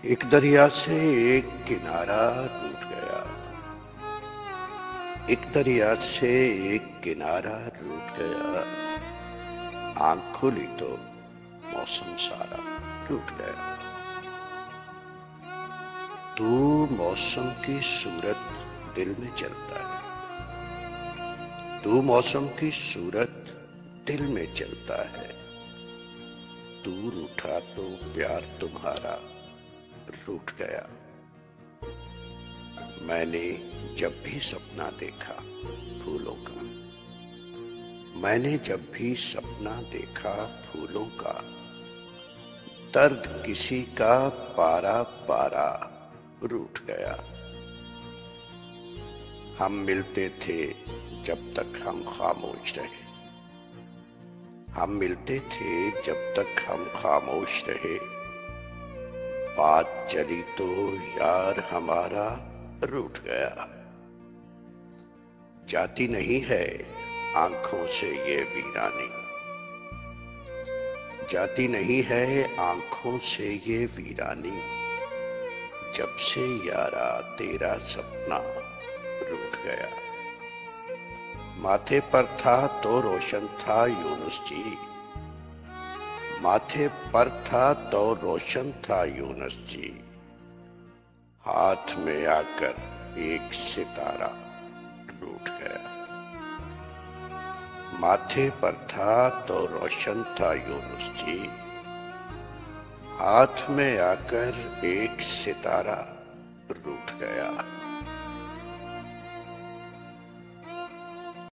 एक दरिया से एक किनारा रूठ गया। एक दरिया से एक किनारा रूठ गया। आंख खोली तो मौसम सारा रूठ गया। तू मौसम की सूरत दिल में चलता है। तू मौसम की सूरत दिल में चलता है। दूर उठा तो प्यार तुम्हारा रूठ गया। मैंने जब भी सपना देखा फूलों का, मैंने जब भी सपना देखा फूलों का, दर्द किसी का पारा पारा रूठ गया। हम मिलते थे जब तक हम खामोश रहे। हम मिलते थे जब तक हम खामोश रहे। बात चली तो यार हमारा रूठ गया। जाती नहीं है आंखों से ये वीरानी। जाती नहीं है आंखों से ये वीरानी। जब से यारा तेरा सपना रूठ गया। माथे पर था तो रोशन था यूनुस जी। माथे पर था तो रोशन था यूनुस जी। हाथ में आकर एक सितारा रूठ गया। माथे पर था तो रोशन था यूनुस जी। हाथ में आकर एक सितारा रूठ गया।